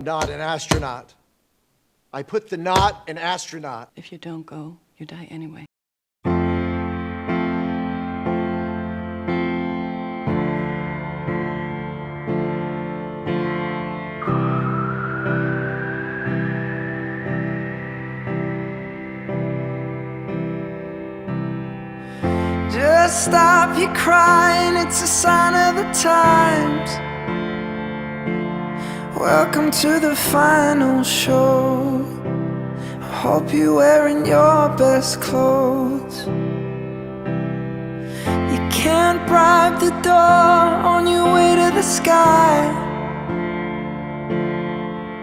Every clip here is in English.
Not an astronaut. I put the not in astronaut. If you don't go, you die anyway. Just stop your crying, it's a sign of the times. Welcome to the final show. I hope you're wearing your best clothes. You can't bribe the door on your way to the sky.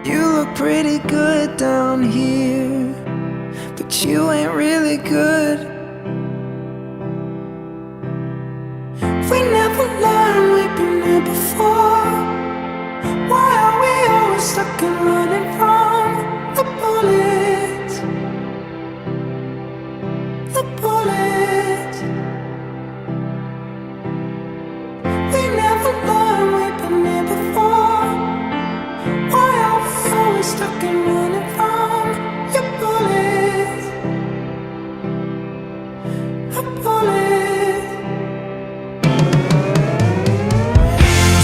You look pretty good down here, but you ain't really good. We never learned, we've been here before. Why are we always stuck and running from the bullets? The bullets. We never learned, we've been here before. Why are we always stuck and running from your bullets? The bullets.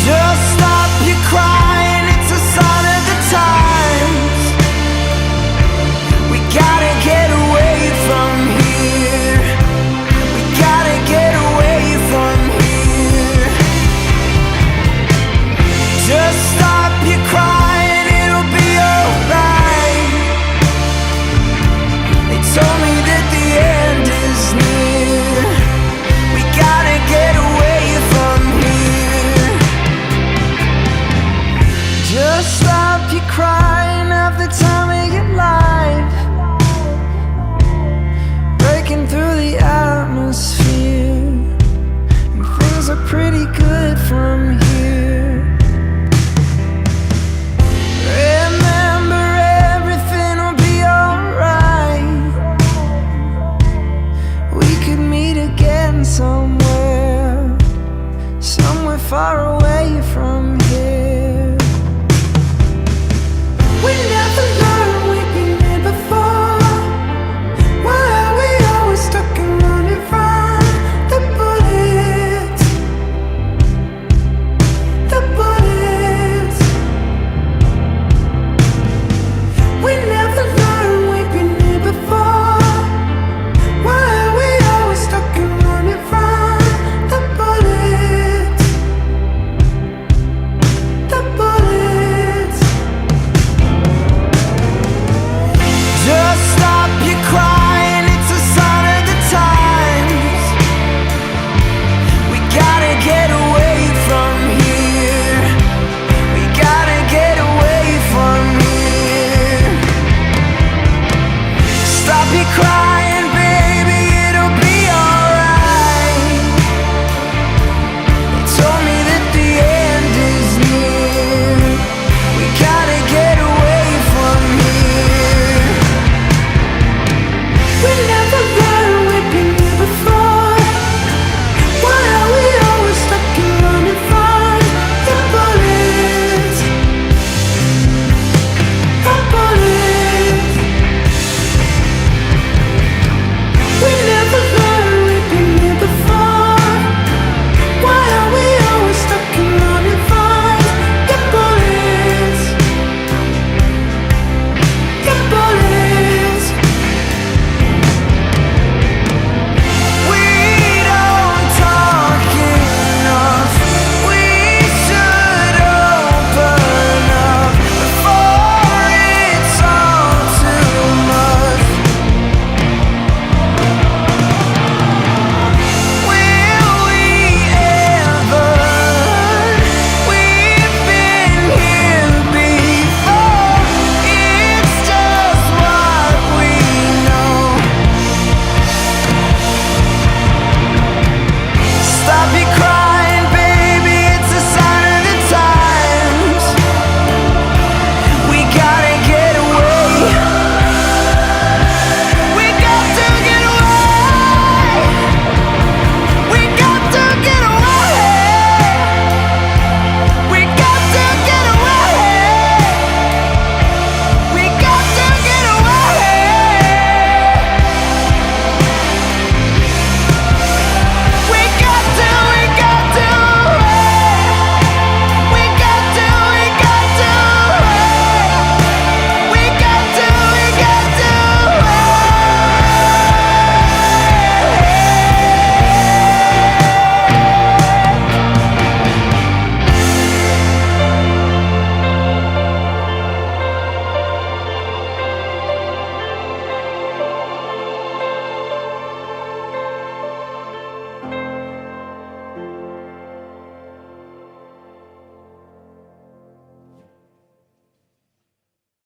Just stop your crying, it's a sign of the times. We gotta get away from here. We gotta get away from here. Just stop your crying, it'll be alright. They told me that the end is near. We gotta get away from here. Just stop your crying, have the time of your life. Breaking through the atmosphere, and things are pretty good from here. Remember, everything will be alright. We could meet again somewhere, somewhere far away from here. We never learned, we've been here before. Why are we always stuck and running from the bullets? The bullets. We never